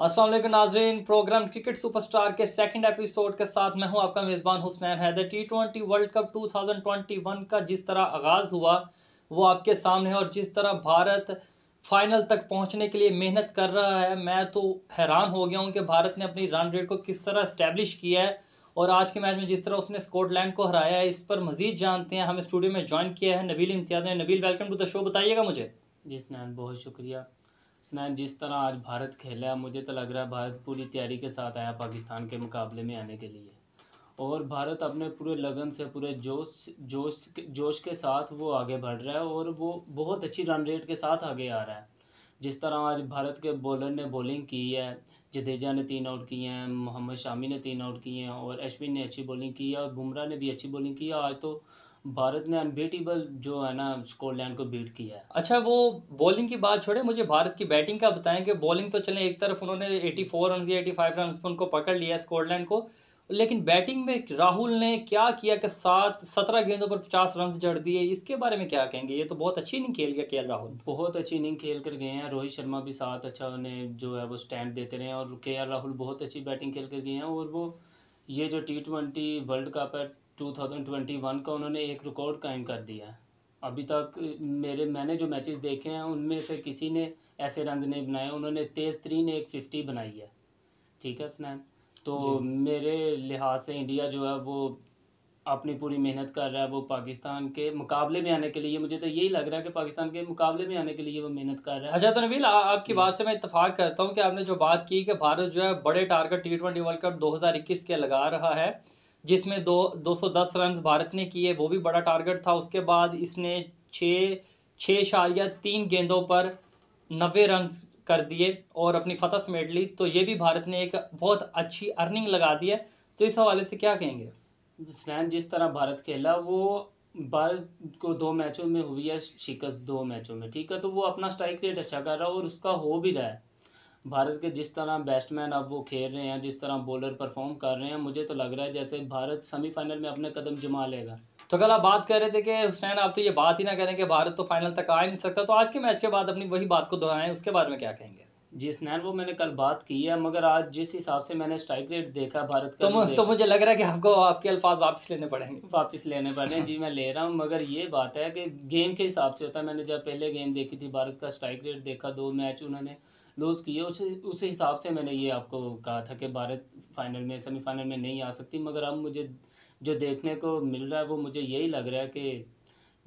अस्सलाम वालेकुम नाजरीन। प्रोग्राम क्रिकेट सुपरस्टार के सेकंड एपिसोड के साथ मैं हूं आपका मेज़बान Husnain Haider. T20 world cup 2021 का जिस तरह आगाज़ हुआ वो आपके सामने है और जिस तरह भारत फाइनल तक पहुंचने के लिए मेहनत कर रहा है, मैं तो हैरान हो गया हूं कि भारत ने अपनी रन रेट को किस तरह इस्टेब्लिश किया है और आज के मैच में जिस तरह उसने स्कॉटलैंड को हराया है। इस पर मज़ीद जानते हैं। हमें स्टूडियो में ज्वाइन किया है नबील इम्तियाज़ ने। Nabeel, welcome to the show. बताइएगा मुझे। जी स्नैन, बहुत शुक्रिया। स्नैन, जिस तरह आज भारत खेला है, मुझे तो लग रहा है भारत पूरी तैयारी के साथ आया पाकिस्तान के मुकाबले में आने के लिए। और भारत अपने पूरे लगन से, पूरे जोश जोश जोश के साथ वो आगे बढ़ रहा है और वो बहुत अच्छी रन रेट के साथ आगे आ रहा है। जिस तरह आज भारत के बॉलर ने बॉलिंग की है, जडेजा ने 3 आउट किए हैं, मोहम्मद शामी ने 3 आउट किए हैं और अश्विन ने अच्छी बॉलिंग की है और बुमराह ने भी अच्छी बॉलिंग की है। आज तो भारत ने अनबीटेबल जो है ना स्कॉटलैंड को बीट किया है। अच्छा, वो बॉलिंग की बात छोड़े, मुझे भारत की बैटिंग का बताएं कि बॉलिंग तो चलें, एक तरफ उन्होंने 84 रन या 85 रन पर उनको पकड़ लिया स्कॉटलैंड को, लेकिन बैटिंग में राहुल ने क्या किया कि 17 गेंदों पर 50 रन जड़ दिए। इसके बारे में क्या कहेंगे? ये तो बहुत अच्छी इनिंग खेल गया केएल राहुल। बहुत अच्छी इनिंग खेल कर गए हैं। रोहित शर्मा भी साथ अच्छा उन्हें जो है वो स्टैंड देते रहे हैं और केएल राहुल बहुत अच्छी बैटिंग खेल कर गए हैं। और वो ये जो T20 वर्ल्ड कप है 2021 का, उन्होंने एक रिकॉर्ड कायम कर दिया है। अभी तक मैंने जो मैचेस देखे हैं उनमें से किसी ने ऐसे रन नहीं बनाए। उन्होंने तेज़ तरीन एक 50 बनाई है। ठीक है स्नैन, जी। तो मेरे लिहाज से इंडिया जो है वो अपनी पूरी मेहनत कर रहा है। वो पाकिस्तान के मुकाबले में आने के लिए, मुझे तो यही लग रहा है कि पाकिस्तान के मुकाबले में आने के लिए वो मेहनत कर रहा है। अच्छा, तो नबील, आपकी जी। बात से मैं इत्तेफाक करता हूँ कि आपने जो बात की कि भारत जो है बड़े टारगेट T20 वर्ल्ड कप 2021 के लगा रहा है, जिसमें 210 रन भारत ने किए, वो भी बड़ा टारगेट था। उसके बाद इसने 6.3 गेंदों पर 90 रन कर दिए और अपनी फतह समेट ली। तो ये भी भारत ने एक बहुत अच्छी अर्निंग लगा दी है। तो इस हवाले से क्या कहेंगे? स्नैन, जिस तरह भारत खेला, वो भारत को 2 मैचों में हुई है शिकस्त, 2 मैचों में। ठीक है, तो वो अपना स्ट्राइक रेट अच्छा कर रहा है और उसका हो भी रहा है। भारत के जिस तरह बैट्समैन अब वो खेल रहे हैं, जिस तरह बॉलर परफॉर्म कर रहे हैं, मुझे तो लग रहा है जैसे भारत सेमीफाइनल में अपने कदम जमा लेगा। तो कल आप बात कर रहे थे कि हुसैन, आप तो ये बात ही ना करें कि भारत तो फाइनल तक आ ही नहीं सकता, तो आज के मैच के बाद अपनी वही बात को दोहराएं, उसके बारे में क्या कहेंगे? जी स्नैन, वो मैंने कल बात की है, मगर आज जिस हिसाब से मैंने स्ट्राइक रेट देखा भारत का, जो तो देखा मुझे लग रहा है कि आपको आपके अल्फाज वापस लेने पड़ेंगे। वापस लेने पड़े हैं। जी, मैं ले रहा हूँ, मगर ये बात है कि गेम के हिसाब से होता है। मैंने जब पहले गेम देखी थी, भारत का स्ट्राइक रेट देखा, 2 मैच उन्होंने लूज़ किए। उस हिसाब से मैंने ये आपको कहा था कि भारत फाइनल में, सेमीफाइनल में नहीं आ सकती। मगर अब मुझे जो देखने को मिल रहा है वो मुझे यही लग रहा है कि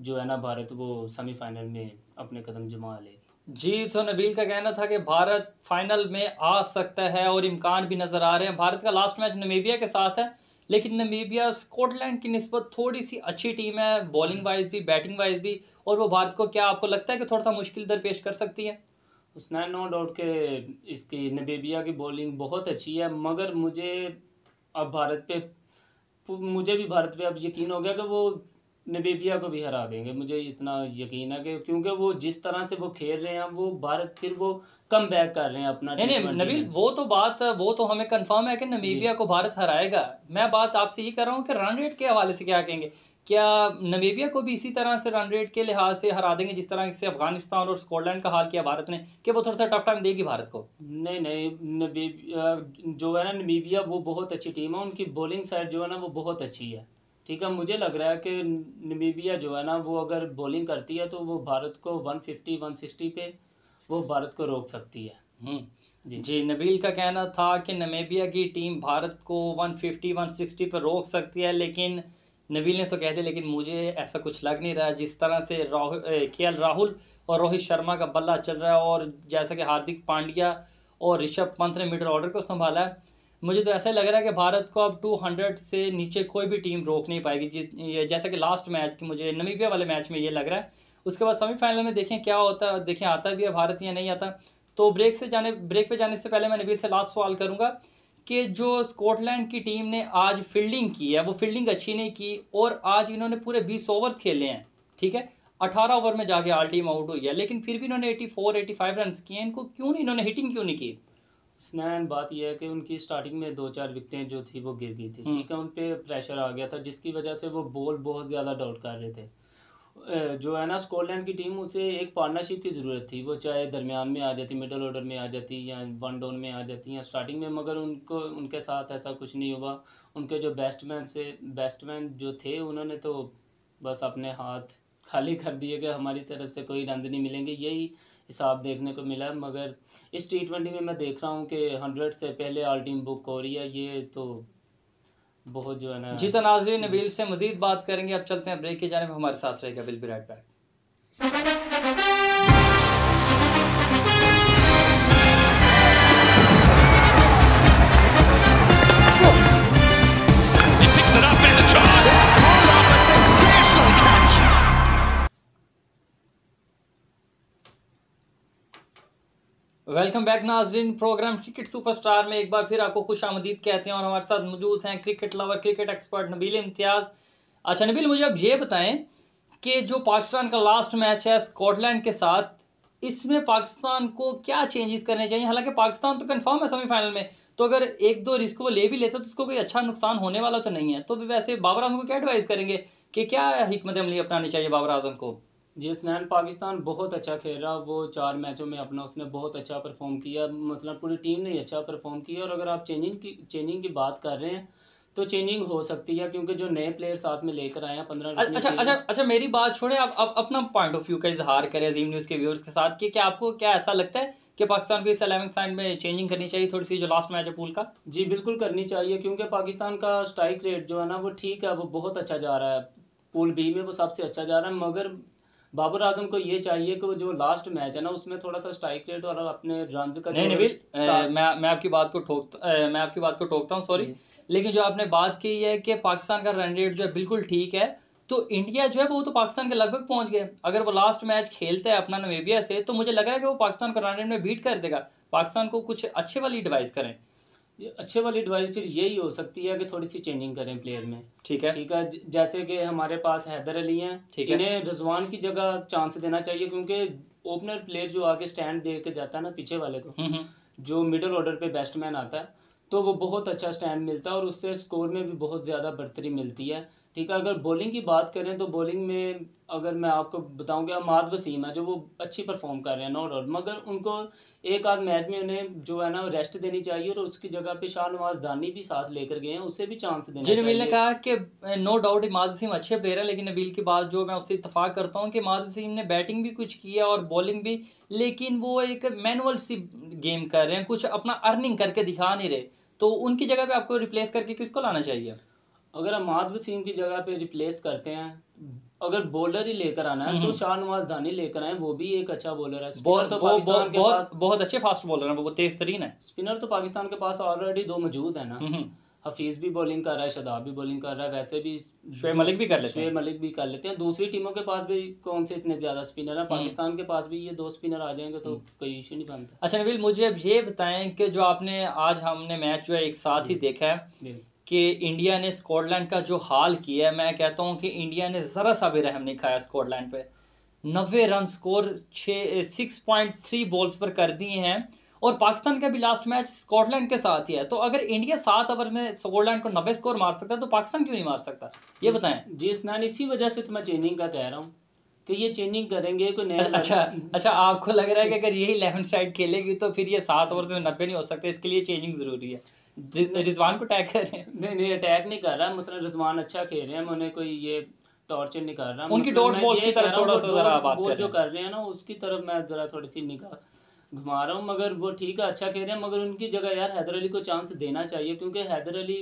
जो है ना भारत वो सेमीफाइनल में अपने कदम जमा लेगी। जी, तो नबील का कहना था कि भारत फाइनल में आ सकता है और इम्कान भी नज़र आ रहे हैं। भारत का लास्ट मैच नमीबिया के साथ है, लेकिन नमीबिया स्कॉटलैंड की निस्बत थोड़ी सी अच्छी टीम है, बॉलिंग वाइज भी, बैटिंग वाइज भी। और वो भारत को, क्या आपको लगता है कि थोड़ा सा मुश्किल दरपेश कर सकती है? उसने नो डाउट के इसकी नबीबिया की बॉलिंग बहुत अच्छी है, मगर अब भारत पे मुझे भी भारत पे अब यकीन हो गया कि वो नबीबिया को भी हरा देंगे। मुझे इतना यकीन है कि क्योंकि वो जिस तरह से वो खेल रहे हैं, वो भारत फिर वो कम बैक कर रहे हैं अपना नहीं नहीं T20 नबील, में। वो तो हमें कंफर्म है कि जी। नमीबिया को भारत हराएगा। मैं बात आपसे ये कर रहा हूँ कि रन रेट के हवाले से क्या कहेंगे? क्या नमीबिया को भी इसी तरह से रन रेट के लिहाज से हरा देंगे जिस तरह से अफगानिस्तान और स्कॉटलैंड का हाल किया भारत ने, कि वो थोड़ा सा टफ टाइम देगी भारत को? नहीं नहीं, नबीबिया जो है ना, नमीबिया वो बहुत अच्छी टीम है। उनकी बॉलिंग साइड जो है ना वो बहुत अच्छी है। ठीक है, मुझे लग रहा है कि नमीबिया जो है ना वो अगर बॉलिंग करती है तो वो भारत को 150 160 पे वो भारत को रोक सकती है। जी। जी, नबील का कहना था कि नमीबिया की टीम भारत को 150 160 पर रोक सकती है, लेकिन नबील ने तो कह दिया, लेकिन मुझे ऐसा कुछ लग नहीं रहा। जिस तरह से केएल राहुल और रोहित शर्मा का बल्ला चल रहा है और जैसा कि हार्दिक पांड्या और ऋषभ पंत ने मिडल ऑर्डर को संभाला है, मुझे तो ऐसा ही लग रहा है कि भारत को अब 200 से नीचे कोई भी टीम रोक नहीं पाएगी। जैसा कि लास्ट मैच की मुझे नमीबिया वाले मैच में ये लग रहा है। उसके बाद सेमीफाइनल में देखें क्या होता है, देखें आता भी है भारत या नहीं आता। तो ब्रेक पे जाने से पहले मैं नबील से लास्ट सवाल करूंगा कि जो स्कॉटलैंड की टीम ने आज फील्डिंग की है, वो फील्डिंग अच्छी नहीं की और आज इन्होंने पूरे 20 ओवर्स खेले हैं। ठीक है, 18 ओवर में जाके ऑल टीम आउट हुई है, लेकिन फिर भी इन्होंने 84 85 रन किए। इनको क्यों नहीं, इन्होंने हिटिंग क्यों नहीं की? स्नैन, बात यह है कि उनकी स्टार्टिंग में 2-4 विकेटें जो थी वो गिर गई थी। ठीक है, उन पे प्रेशर आ गया था जिसकी वजह से वो बॉल बहुत ज़्यादा डाउट कर रहे थे। जो है ना स्कॉटलैंड की टीम, उसे एक पार्टनरशिप की ज़रूरत थी। वो चाहे दरमियान में आ जाती, मिडल ऑर्डर में आ जाती, या वन डाउन में आ जाती, या स्टार्टिंग में, मगर उनको उनके साथ ऐसा कुछ नहीं हुआ। उनके जो बैट्समैन जो थे, उन्होंने तो बस अपने हाथ खाली कर दिए कि हमारी तरफ से कोई रन नहीं मिलेंगे, यही हिसाब देखने को मिला। मगर इस T20 में मैं देख रहा हूँ कि 100 से पहले ऑल टाइम बुक हो रही है, ये तो बहुत जो है ना। जी तो नाज़रीन, नबील से मज़ीद बात करेंगे। अब चलते हैं ब्रेक की जानिब, हमारे साथ रहेगा। Will be right back. Welcome back नाजरीन, प्रोग्राम क्रिकेट सुपरस्टार में एक बार फिर आपको खुश आमदीद कहते हैं और हमारे साथ मौजूद हैं cricket lover, cricket expert Nabeel Imtiaz. अच्छा नबील, मुझे अब ये बताएं कि जो पाकिस्तान का लास्ट मैच है स्कॉटलैंड के साथ, इसमें पाकिस्तान को क्या चेंजेस करने चाहिए? हालांकि पाकिस्तान तो कंफर्म है सेमीफाइनल में, तो अगर एक दो रिस्क वो ले भी लेता तो उसको कोई अच्छा नुकसान होने वाला तो नहीं है। तो वैसे बाबर आजम को क्या एडवाइस करेंगे कि क्या हिकमत अमली अपनानी चाहिए बाबर आजम को? जी हसनैन, पाकिस्तान बहुत अच्छा खेल रहा। वो 4 मैचों में अपना उसने बहुत अच्छा परफॉर्म किया, मतलब पूरी टीम ने अच्छा परफॉर्म किया। और अगर आप चेंजिंग की बात कर रहे हैं तो चेंजिंग हो सकती है, क्योंकि जो नए प्लेयर साथ में लेकर आए हैं 15 अच्छा, मेरी बात छोड़े, आप अपना पॉइंट ऑफ व्यू का इजहार करें अजीम न्यूज़ के व्यूअर्स के साथ कि क्या आपको क्या ऐसा लगता है कि पाकिस्तान को इस 11 साइड में चेंजिंग करनी चाहिए थोड़ी सी, जो लास्ट मैच है पूल का? जी बिल्कुल करनी चाहिए, क्योंकि पाकिस्तान का स्ट्राइक रेट जो है ना वो ठीक है, वो बहुत अच्छा जा रहा है। पूल बी में वो सबसे अच्छा जा रहा है। मगर बाबर आजम को ये चाहिए कि वो जो लास्ट मैच है ना उसमें थोड़ा सा स्ट्राइक रेट और अपने रन का नहीं नबील, मैं आपकी बात को टोकता हूँ, सॉरी। लेकिन जो आपने बात की है कि पाकिस्तान का रन रेट जो है बिल्कुल ठीक है, तो इंडिया जो है वो तो पाकिस्तान के लगभग पहुंच गए। अगर वो लास्ट मैच खेलता है अपना नामीबिया से, तो मुझे लग रहा है कि वो पाकिस्तान को रन रेट में बीट कर देगा। पाकिस्तान को कुछ अच्छे वाली एडवाइस करें। अच्छे वाली एडवाइस फिर यही हो सकती है कि थोड़ी सी चेंजिंग करें प्लेयर में। ठीक है। जैसे कि हमारे पास हैदर अली हैं, इन्हें रिजवान की जगह चांस देना चाहिए, क्योंकि ओपनर प्लेयर जो आगे स्टैंड दे के जाता है ना पीछे वाले को, जो मिडल ऑर्डर पे बैट्समैन आता है, तो वो बहुत अच्छा स्टैंड मिलता है और उससे स्कोर में भी बहुत ज़्यादा बढ़तरी मिलती है। ठीक है, अगर बॉलिंग की बात करें तो बॉलिंग में अगर मैं आपको बताऊं कि अमाद वसीम है जो वो अच्छी परफॉर्म कर रहे हैं, नो डाउट, मगर उनको एक आध मैच में उन्हें जो है ना रेस्ट देनी चाहिए। और उसकी जगह पे शाहनवाज दानी भी साथ लेकर गए हैं, उससे भी चांस देना चाहिए। नबील ने कहा कि नो डाउट इमाद वसीम अच्छे प्लेयर है, लेकिन नबील की बात जो मैं उससे इत्तफाक करता हूँ कि इमाद वसीम ने बैटिंग भी कुछ की है और बॉलिंग भी, लेकिन वो एक मैनुअल सी गेम कर रहे हैं, कुछ अपना अर्निंग करके दिखा नहीं रहे। तो उनकी जगह पे आपको रिप्लेस करके किसको लाना चाहिए? अगर अमाद वसीम की जगह पे रिप्लेस करते हैं, अगर बॉलर ही लेकर आना है तो शाहनवाज दानी लेकर आए, वो भी एक अच्छा बॉलर है। बहुत अच्छे फास्ट बॉलर हैं, वो तेज तरीन है। स्पिनर तो पाकिस्तान के पास ऑलरेडी 2 मौजूद है ना। हफीज़ भी बॉलिंग कर रहा है, शादाब भी बॉलिंग कर रहा है, वैसे भी शुएब मलिक भी कर लेते हैं। दूसरी टीमों के पास भी कौन से इतने ज़्यादा स्पिनर हैं, पाकिस्तान के पास भी ये 2 स्पिनर आ जाएंगे तो कोई इशू नहीं बनता। अच्छा नबील, मुझे अब ये बताएं कि जो आपने आज हमने मैच जो है एक साथ ही देखा है कि इंडिया ने स्कॉटलैंड का जो हाल किया है, मैं कहता हूँ कि इंडिया ने ज़रा सा भी रहम नहीं खाया स्कॉटलैंड पे। 90 रन स्कोर 6.3 बॉल्स पर कर दिए हैं, और पाकिस्तान का भी लास्ट मैच स्कॉटलैंड के साथ ही है। तो अगर इंडिया 7 ओवर में स्कॉटलैंड को 90 स्कोर मार सकता है, तो पाकिस्तान क्यों नहीं मार सकता, ये बताएं। जी स्नान, इसी वजह से तो मैं चेंजिंग का कह रहा हूँ कि ये चेंजिंग करेंगे कोई नया। अच्छा, आपको लग रहा है कि अगर यही 11 साइड खेलेगी तो फिर ये 7 ओवर में 90 नहीं हो सकते, इसके लिए चेंजिंग ज़रूरी है। रिजवान को अटैक कर रहे हैं? नहीं, अटैक नहीं कर रहा, मतलब रिजवान अच्छा खेल रहे हैं, मैं उन्हें कोई ये टॉर्चर नहीं कर रहा। उनकी डॉट बॉल की तरफ थोड़ा सा ज़रा बात कर जो कर रहे हैं ना उसकी तरफ मैं ज़रा थोड़ी सी निगाह घुमा रहा हूँ। मगर वो ठीक है, अच्छा खेल रहे हैं, मगर उनकी जगह यार हैदर अली को चांस देना चाहिए, क्योंकि हैदर अली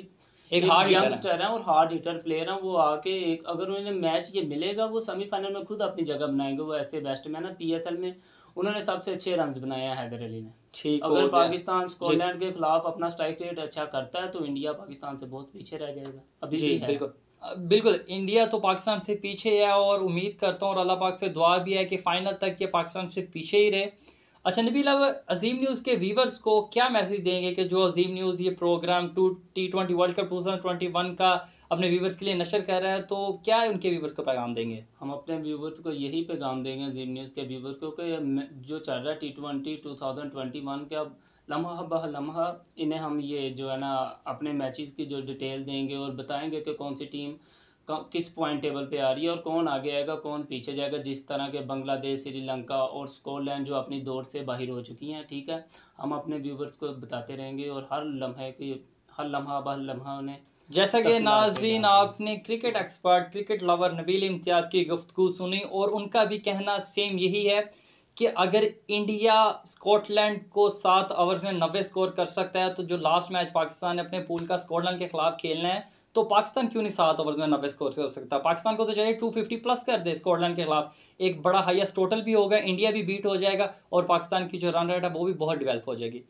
एक हार्ड यंगस्टर है और हार्ड हिटर प्लेयर हैं। वो आके एक अगर उन्हें मैच ये मिलेगा, वो सेमीफाइनल में खुद अपनी जगह बनाएंगे। वो ऐसे बैट्समैन है, PSL में उन्होंने सबसे अच्छे रन बनाए हैं हैदर अली ने। ठीक, अगर पाकिस्तान स्कॉटलैंड के खिलाफ अपना स्ट्राइक रेट अच्छा करता है तो इंडिया पाकिस्तान से बहुत पीछे रह जाएगा अभी जी। बिल्कुल इंडिया तो पाकिस्तान से पीछे है, और उम्मीद करता हूँ और अल्लाह पाक से दुआ भी है कि फाइनल तक ये पाकिस्तान से पीछे ही रहे। अच्छा नबील, अब अजीम न्यूज़ के व्यूवर्स को क्या मैसेज देंगे कि जो अजीम न्यूज़ ये प्रोग्राम T20 वर्ल्ड कप 2021 का अपने व्यूवर्स के लिए नशर कर रहा है, तो क्या उनके व्यूवर्स को पैगाम देंगे? हम अपने व्यूवर्स को यही पैगाम देंगे अजीम न्यूज़ के व्यूवर को कि जो चल रहा है T20 2021 के, अब लम्हा बह लम्हा इन्हें हम ये जो है ना अपने मैचेस की जो डिटेल देंगे और बताएंगे कि कौन सी टीम किस पॉइंट टेबल पे आ रही है और कौन आगे आएगा कौन पीछे जाएगा। जिस तरह के बांग्लादेश, श्रीलंका और स्कॉटलैंड जो अपनी दौड़ से बाहर हो चुकी हैं, ठीक है, हम अपने व्यूवर्स को बताते रहेंगे और हर लम्हा ब लम्हा उन्हें जैसा कि तफसीलात से नाजरीन जानते हैं। आपने cricket expert, cricket lover Nabeel Imtiaz की गुफ्तगू सुनी और उनका भी कहना सेम यही है कि अगर इंडिया स्कॉटलैंड को 7 ओवर में 90 स्कोर कर सकता है, तो जो लास्ट मैच पाकिस्तान ने अपने पूल का स्कॉटलैंड के खिलाफ खेलना है, तो पाकिस्तान क्यों नहीं 7 ओवर में 90 स्कोर कर सकता। पाकिस्तान को तो चाहिए 250 प्लस कर दे स्कॉटलैंड के खिलाफ, एक बड़ा हाईएस्ट टोटल भी होगा, इंडिया भी बीट हो जाएगा और पाकिस्तान की जो रन रेट है वो भी बहुत डेवलप हो जाएगी।